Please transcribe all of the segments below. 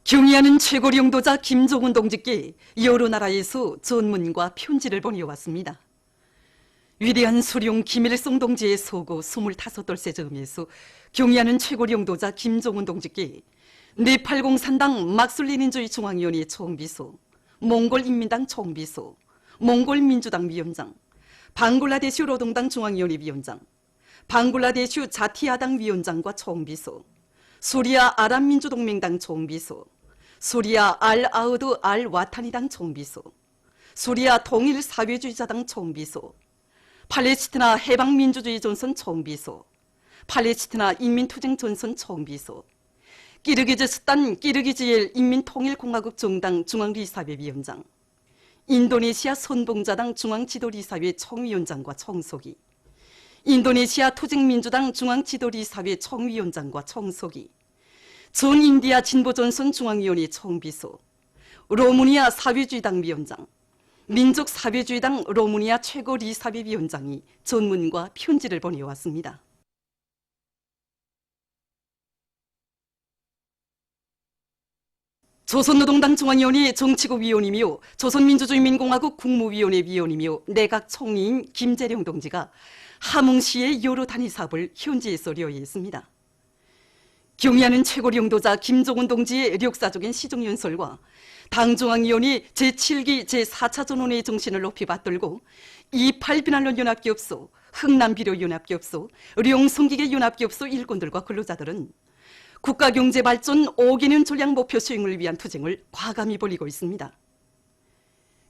경의하는 최고리 용도자 김종운 동지께 여러 나라에서 전문과 편지를 보내왔습니다. 위대한 수령 김일성 동지의 소고 25돌째 즈음에서 경의하는 최고리 용도자 김종운 동지께 네팔 공산당 막술레닌주의 중앙위원회 총비서, 몽골인민당 총비서, 몽골민주당 위원장, 방글라데슈 노동당 중앙위원회 위원장, 방글라데슈 자티야당 위원장과 총비서, 수리아 아랍민주동맹당 총비서, 수리아 알-아우드 알-와타니당 총비서, 수리아 통일사회주의자당 총비서, 팔레스티나 해방민주주의 전선 총비서, 팔레스티나 인민투쟁 전선 총비서, 키르기즈스탄 키르기즈엘 인민통일공화국 정당 중앙리사회 위원장, 인도네시아 선봉자당 중앙지도리사회 총위원장과 총서기, 인도네시아 투쟁민주당 중앙지도리사회 총위원장과 총서기, 전인디아 진보전선 중앙위원회 총비서, 로마니아 사회주의당 위원장, 민족사회주의당 로마니아 최고리사회 위원장이 전문과 편지를 보내왔습니다. 조선노동당 중앙위원회 정치국 위원이며 조선민주주의민공화국 국무위원회 위원이며 내각총리인 김재룡 동지가 함흥시의 여러 단위 사업을 현지에서 려했습니다. 경의하는 최고리 용도자 김종운 동지의 역사적인 시정연설과 당중앙위원회 제7기 제4차 전원회의 정신을 높이 받들고 28비난론 연합기업소, 흥남비료연합기업소, 룡성기계 연합기업소 일꾼들과 근로자들은 국가경제발전 5개년 전략목표 수행을 위한 투쟁을 과감히 벌이고 있습니다.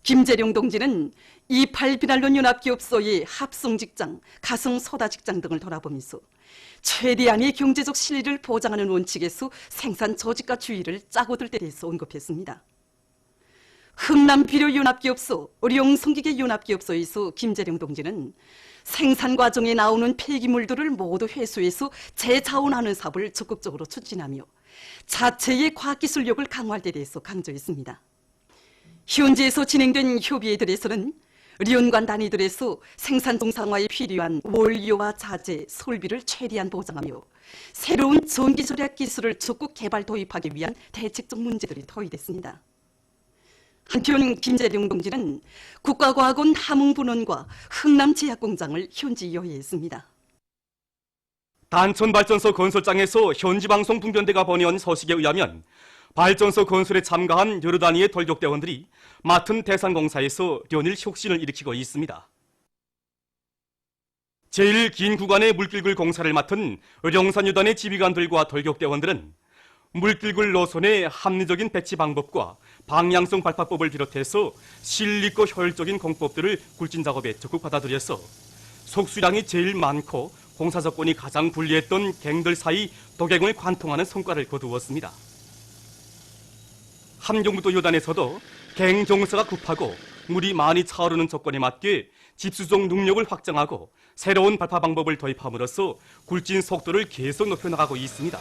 김재룡 동지는 28비난론 연합기업소의 합성직장, 가성소다직장 등을 돌아보면서 최대한의 경제적 실리를 보장하는 원칙에서 생산 저지가 주의를 짜고들 때 대해서 언급했습니다. 흥남비료연합기업소, 룡성기계연합기업소에서 김재룡 동지는 생산 과정에 나오는 폐기물들을 모두 회수해서 재자원하는 사업을 적극적으로 추진하며 자체의 과학기술력을 강화할 데 대해서 강조했습니다. 현지에서 진행된 협의회들에서는 연관 단위들에서 생산 정상화에 필요한 원료와 자재, 설비를 최대한 보장하며 새로운 전기절약 기술을 적극 개발 도입하기 위한 대책적 문제들이 토의됐습니다. 한편 김재룡 동지는 국가과학원 함흥분원과 흥남제약공장을 현지 여행했습니다. 단천발전소 건설장에서 현지방송 분변대가 보내온 소식에 의하면 발전소 건설에 참가한 여러 단위의 돌격대원들이 맡은 대상공사에서 연일 혁신을 일으키고 있습니다. 제일 긴 구간의 물길굴 공사를 맡은 의령산유단의 지휘관들과 돌격대원들은 물길굴 노선의 합리적인 배치 방법과 방향성 발파법을 비롯해서 실리있고 효율적인 공법들을 굴진 작업에 적극 받아들여서 속수량이 제일 많고 공사 조건이 가장 불리했던 갱들 사이 도갱을 관통하는 성과를 거두었습니다. 함경북도 요단에서도 갱 경사가 급하고 물이 많이 차오르는 조건에 맞게 집수종 능력을 확장하고 새로운 발파 방법을 도입함으로써 굴진 속도를 계속 높여나가고 있습니다.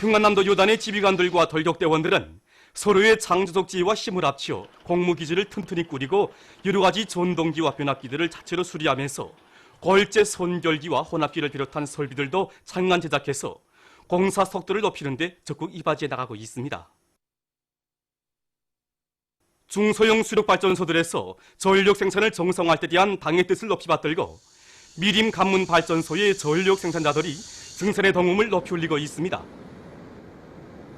평안남도 요단의 지휘관들과 돌격대원들은 서로의 창조적 지혜와 힘을 합쳐 공무기지를 튼튼히 꾸리고 여러 가지 전동기와 변압기들을 자체로 수리하면서 골재 선결기와 혼합기를 비롯한 설비들도 장난 제작해서 공사 속도를 높이는 데 적극 이바지해 나가고 있습니다. 중소형 수력발전소들에서 전력 생산을 정상화할 때 대한 당의 뜻을 높이 받들고 미림 간문발전소의 전력 생산자들이 생산의 동음을 높이 올리고 있습니다.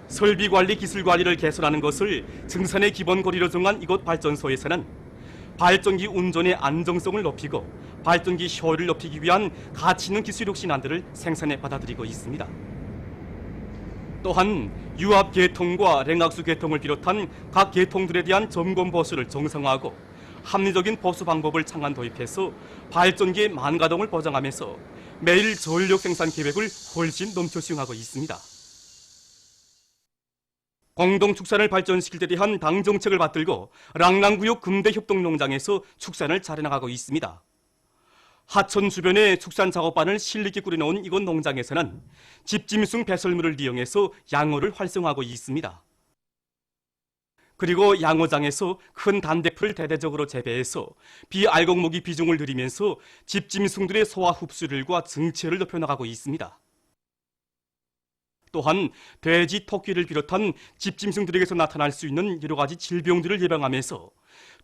설비관리, 기술관리를 개선하는 것을 증산의 기본 고리로 정한 이곳 발전소에서는 발전기 운전의 안정성을 높이고 발전기 효율을 높이기 위한 가치 있는 기술 혁신안들을 생산해 받아들이고 있습니다. 또한 유압 계통과 냉각수 계통을 비롯한 각 계통들에 대한 점검 보수를 정상화하고 합리적인 보수 방법을 창안 도입해서 발전기의 만가동을 보장하면서 매일 전력 생산 계획을 훨씬 넘쳐 수행하고 있습니다. 공동축산을 발전시킬 때 대한 당 정책을 받들고 랑랑구역 금대협동농장에서 축산을 잘해나가고 있습니다. 하천 주변에 축산 작업반을 실리있게 꾸려놓은 이곳 농장에서는 집짐승 배설물을 이용해서 양어를 활성화하고 있습니다. 그리고 양어장에서 큰 단대풀을 대대적으로 재배해서 비알곡목이 비중을 늘리면서 집짐승들의 소화 흡수율과 증체를 높여나가고 있습니다. 또한 돼지, 토끼를 비롯한 집짐승들에게서 나타날 수 있는 여러 가지 질병들을 예방하면서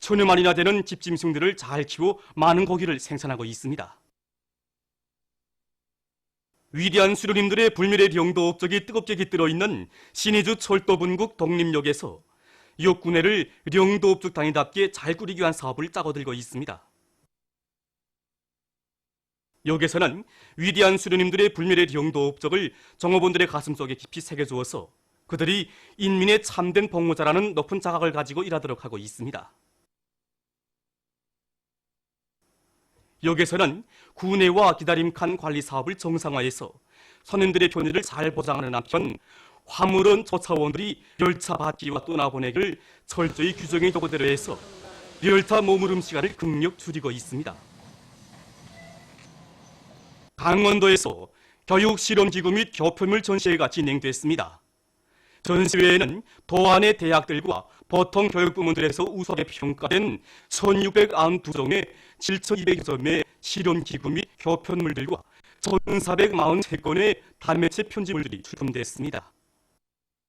천여 마리나 되는 집짐승들을 잘 키워 많은 고기를 생산하고 있습니다. 위대한 수령님들의 불멸의 령도 업적이 뜨겁게 깃들어 있는 신의주 철도분국 독립역에서 역군회를 령도 업적단위답게 잘 꾸리기 위한 사업을 짜고들고 있습니다. 역에서는 위대한 수령님들의 불멸의 령도 업적을 정호본들의 가슴속에 깊이 새겨주어서 그들이 인민의 참된 복무자라는 높은 자각을 가지고 일하도록 하고 있습니다. 역에서는 구내와 기다림칸 관리 사업을 정상화해서 선임들의 편의를 잘 보장하는 한편 화물은 조차원들이 열차 받기와 떠나보내기를 철저히 규정의 도구대로 해서 열차 머무름 시간을 극력 줄이고 있습니다. 강원도에서 교육실험기구 및 교편물 전시회가 진행됐습니다. 전시회에는 도안의 대학들과 보통 교육부문들에서 우수하게 평가된 1692종의 7200여 점의 실험기구 및 교편물들과 1443건의 단매체 편지물들이 출품됐습니다.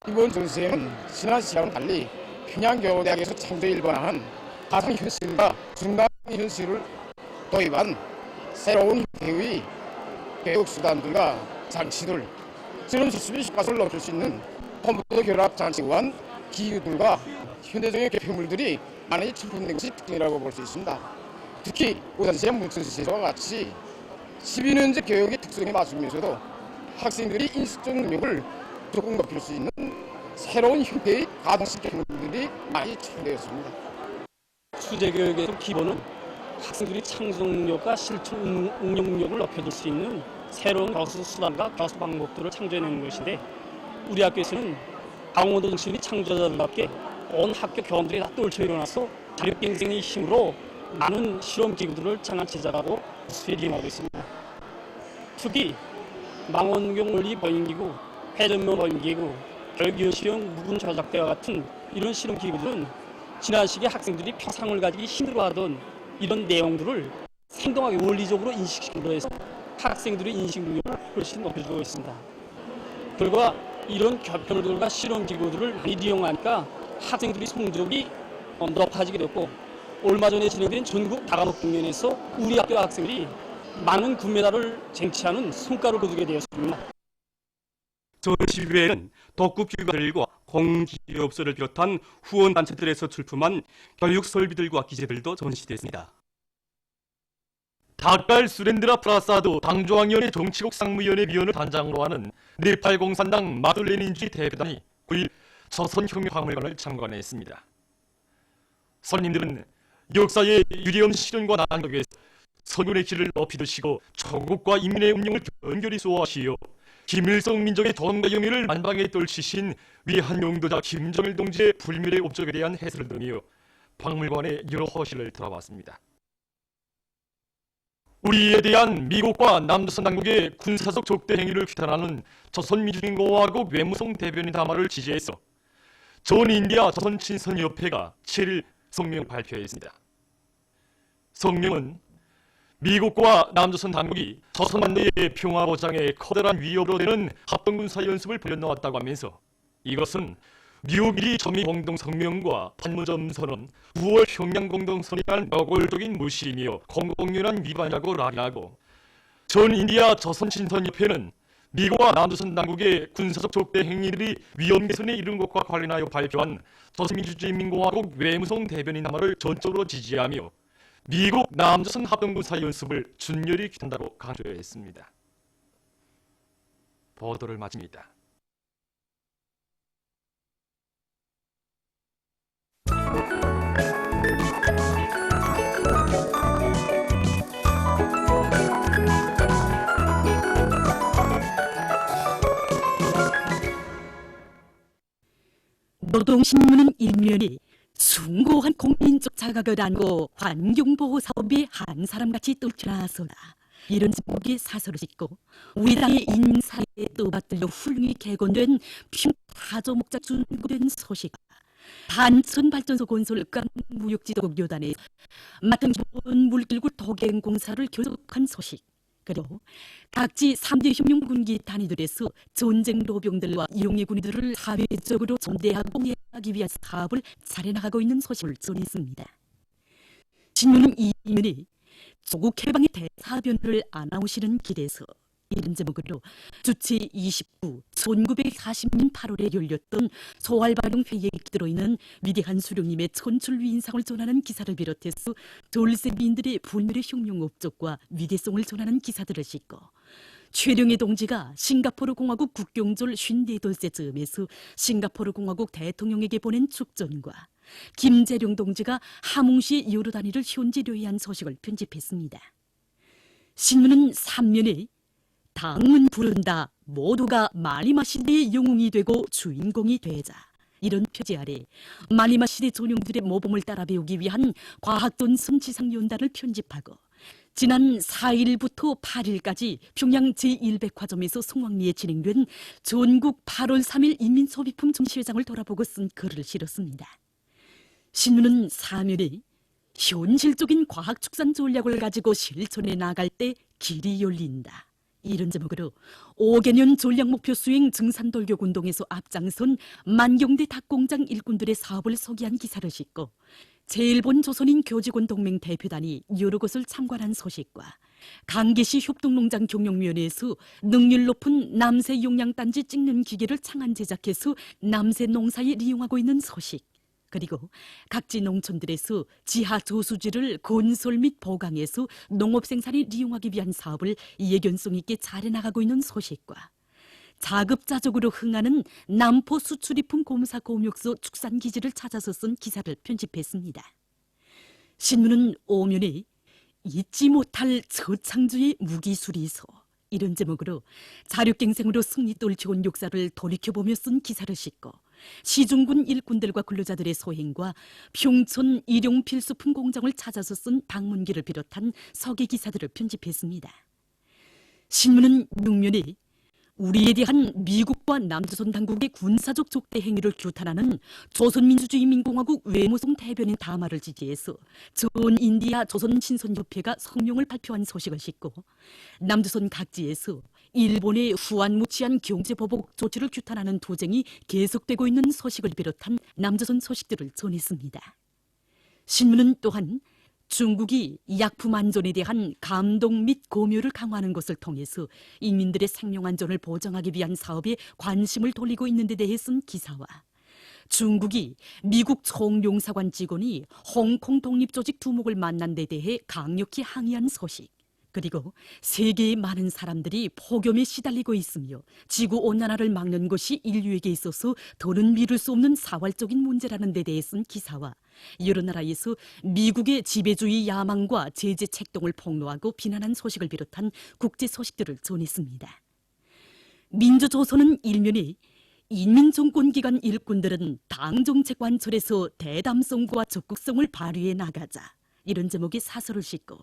이번 전시회는 지난 시간과 달리 평양교대학에서 창조 일반화한 가상현실과 중간현실을 도입한 새로운 형태의 교육수단들과 장치들, 실험 실습의 효과를 높일 수 있는 컴퓨터 결합 장치와 기구들과 현대적인 교편물들이 많이 출품된 것이 특징이라고 볼 수 있습니다. 특히 우선시의 문천시와 같이 12년제 교육의 특성에 맞추면서도 학생들이 인식적 능력을 조금 높일 수 있는 새로운 형태의 가동식 교육들이 많이 출품되었습니다. 수제교육의 기본은 학생들이 창작 능력과 실천 응용 능력을 높여줄 수 있는 새로운 교수 수단과 교수 방법들을 창조해내는 것인데, 우리 학교에서는 강원도 정신이 창조자들답게 온 학교 교원들이 다 떨쳐 일어나서 자력갱생의 힘으로 많은 실험기구들을 창안 제작하고 수행하고 있습니다. 특히 망원경 원리 보행기구, 회전면 보행기구, 교육연시형 무분 조작대와 같은 이런 실험기구들은 지난 시기에 학생들이 표상을 가지기 힘들어하던 이런 내용들을 생동하게 원리적으로 인식시키려 해서 학생들의 인식 능력을 훨씬 높여주고 있습니다. 결과 이런 교편물들과 실험기구들을 많이 이용하니까 학생들의 성적이 높아지게 됐고, 얼마 전에 진행된 전국 다가목 공연에서 우리 학교 학생들이 많은 금메달을 쟁취하는 성과를 거두게 되었습니다. 전시회에는 독급기관들과 공기업소를 비롯한 후원단체들에서 출품한 교육 설비들과 기재들도 전시됐습니다. 닭갈 수렌드라 프라사도 당조항위원회 정치국 상무위원회 위원을 단장으로 하는 네팔 공산당 마들레닌주의 대표단이 9일 조선혁명박물관을 참관했습니다. 선임들은 역사의 유리없는 시련과 난국에서 선군의 길을 높이 드시고 조국과 인민의 운명을 견결히 수호하시어 김일성 민족의 돈과 영예를 만방에 떨치신 위한 용도자 김정일 동지의 불멸의 업적에 대한 해설을 들으며 박물관의 여러 허실을 들어봤습니다. 우리에 대한 미국과 남조선 당국의 군사적 적대 행위를 규탄하는 조선민주주의공화국 외무성 대변인 담화를 지지해서 전인디아 조선친선협회가 7일 성명을 발표했습니다. 성명은 미국과 남조선 당국이 조선반도의 평화 보장에 커다란 위협으로 되는 합동군사 연습을 벌여놓았다고 하면서 이것은 미국이 점의 공동성명과 판문점 선언, 9월 평양 공동선언에 대한 노골적인 무시이며 공공연한 위반이라고 라인하고, 전인디아 조선친선협회는 미국과 남조선 당국의 군사적 적대 행위들이 위험 개선에 이른 것과 관련하여 발표한 조선민주주의인민공화국 외무성 대변인 담화를 전적으로 지지하며 미국 남조선 합동군사 연습을 준열히 규탄한다고 강조했습니다. 보도를 마칩니다. 노동신문은 일면이 숭고한 국민적 자각을 안고 환경보호 사업에 한 사람같이 떨쳐나서다. 이런 제목의 사설을 짓고 우리 당의 인사에 떠받들려 훌륭히 개건된 타조 목적 준구된 소식, 단천발전소 건설 무역지도국 요단에 맡은 기본 물길구 도갱공사를 교속한 소식, 그리고 각지 3대 혁명 군기 단위들에서 전쟁 로병들과 용의 군인들을 사회적으로 존대하고 이해하기 위한 사업을 잘해나가고 있는 소식을 전했습니다. 신문은 이면이 조국 해방의 대사변을 아나운시는 길에서 이런 제목으로 주체 29, 1940년 8월에 열렸던 소활발동 회의에 들어있는 위대한 수령님의 천출 위인상을 전하는 기사를 비롯해서 졸세민들의 불멸의 혁명 업적과 위대성을 전하는 기사들을 싣고 최룡해 동지가 싱가포르 공화국 국경절 54돌째 즈음에서 싱가포르 공화국 대통령에게 보낸 축전과 김재룡 동지가 하몽시의 여러 단위를 현지 료해한 소식을 편집했습니다. 신문은 3면에 당은 부른다. 모두가 마리마 시대의 영웅이 되고 주인공이 되자. 이런 표지 아래 마리마 시대 전용들의 모범을 따라 배우기 위한 과학전 선지상연단을 편집하고 지난 4일부터 8일까지 평양 제1백화점에서 송왕리에 진행된 전국 8월 3일 인민소비품 전시회장을 돌아보고 쓴 글을 실었습니다. 신문은 사면에 현실적인 과학축산 전략을 가지고 실천해 나갈 때 길이 열린다. 이런 제목으로 5개년 전략 목표 수행 증산돌격 운동에서 앞장선 만경대 닭공장 일꾼들의 사업을 소개한 기사를 싣고 제일본 조선인 교직원 동맹 대표단이 여러 곳을 참관한 소식과 강계시 협동농장 경영위원회에서 능률 높은 남새 용량단지 찍는 기계를 창안 제작해서 남새 농사에 이용하고 있는 소식, 그리고 각지 농촌들에서 지하 저수지를 건설 및 보강해서 농업 생산에 이용하기 위한 사업을 예견성 있게 잘해나가고 있는 소식과 자급자족으로 흥하는 남포 수출입품 공사 공육소 축산기지를 찾아서 쓴 기사를 편집했습니다. 신문은 오면에 잊지 못할 저창주의 무기수리소, 이런 제목으로 자력갱생으로 승리돌 좋은 역사를 돌이켜보며 쓴 기사를 싣고 시중군 일꾼들과 근로자들의 소행과 평촌 일용 필수품 공장을 찾아서 쓴 방문기를 비롯한 서기 기사들을 편집했습니다. 신문은 6면에 우리에 대한 미국과 남조선 당국의 군사적 적대 행위를 규탄하는 조선민주주의민공화국 외무성 대변인 담화를 지지해서 전 인디아 조선신선협회가 성명을 발표한 소식을 싣고 남조선 각지에서 일본의 후안무치한 경제보복 조치를 규탄하는 투쟁이 계속되고 있는 소식을 비롯한 남조선 소식들을 전했습니다. 신문은 또한 중국이 약품 안전에 대한 감독 및 공유를 강화하는 것을 통해서 인민들의 생명 안전을 보장하기 위한 사업에 관심을 돌리고 있는 데 대해 쓴 기사와 중국이 미국 총용사관 직원이 홍콩 독립조직 두목을 만난 데 대해 강력히 항의한 소식, 그리고 세계의 많은 사람들이 폭염에 시달리고 있으며 지구온난화를 막는 것이 인류에게 있어서 더는 미룰 수 없는 사활적인 문제라는 데 대해 쓴 기사와 여러 나라에서 미국의 지배주의 야망과 제재 책동을 폭로하고 비난한 소식을 비롯한 국제 소식들을 전했습니다. 민주조선은 일면에 인민정권기관 일꾼들은 당정책 관철에서 대담성과 적극성을 발휘해 나가자, 이런 제목의 사설을 싣고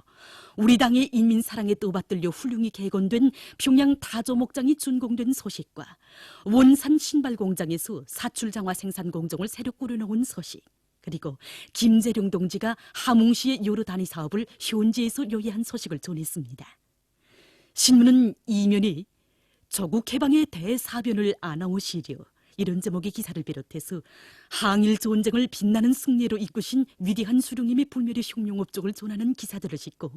우리 당의 인민사랑에 떠받들려 훌륭히 개건된 평양 다조 목장이 준공된 소식과 원산 신발공장에서 사출장화 생산공정을 새로 꾸려놓은 소식, 그리고 김재룡 동지가 하몽시의 여러 단위 사업을 현지에서 요해한 소식을 전했습니다. 신문은 이면에 조국 해방의 대사변을 아나운시려, 이런 제목의 기사를 비롯해서 항일 전쟁을 빛나는 승리로 이끄신 위대한 수령님의 불멸의 혁명 업적을 전하는 기사들을 싣고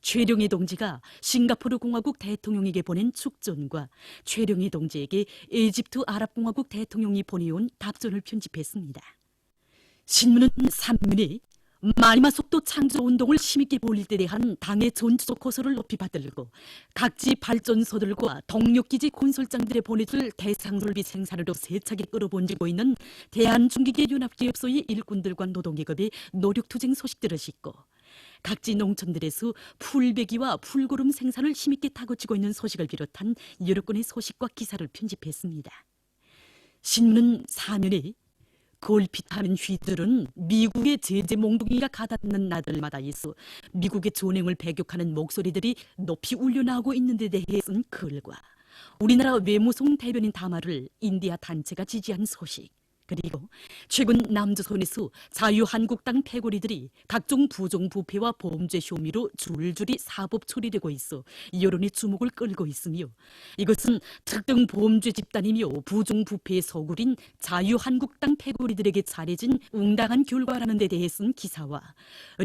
최룡해 동지가 싱가포르 공화국 대통령에게 보낸 축전과 최룡해 동지에게 에집트 아랍공화국 대통령이 보내온 답전을 편집했습니다. 신문은 3면에 마리마 속도 창조 운동을 힘있게 보일 때 대한 당의 전투적 고소를 높이 받들고 각지 발전소들과 동력기지 건설장들에 보내줄 대상설비 생산으로 세차게 끌어본지고 있는 대한중기계연합기업소의 일꾼들과 노동계급의 노력투쟁 소식들을 싣고 각지 농촌들에서 풀베기와 풀고름 생산을 힘있게 타고치고 있는 소식을 비롯한 여러 건의 소식과 기사를 편집했습니다. 신문은 4면에 골핏하는 휘들은 미국의 제재 몽둥이가 가닿는 나들마다 있어 미국의 전횡을 배격하는 목소리들이 높이 울려나오고 있는 데 대해 쓴 글과 우리나라 외무성 대변인 담화를 인디아 단체가 지지한 소식, 그리고 최근 남조선에서 자유한국당 패거리들이 각종 부정부패와 범죄 혐의로 줄줄이 사법 처리되고 있어 여론의 주목을 끌고 있으며, 이것은 특정 범죄 집단이며 부정부패의 서구린 자유한국당 패거리들에게 잘해진 응당한 결과라는 데 대해 쓴 기사와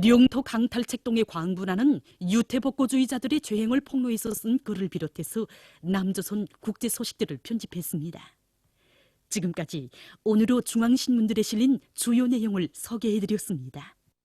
영토 강탈책동에 광분하는 유태복고주의자들의 죄행을 폭로해서 쓴 글을 비롯해서 남조선 국제 소식들을 편집했습니다. 지금까지 오늘로 중앙신문들에 실린 주요 내용을 소개해드렸습니다.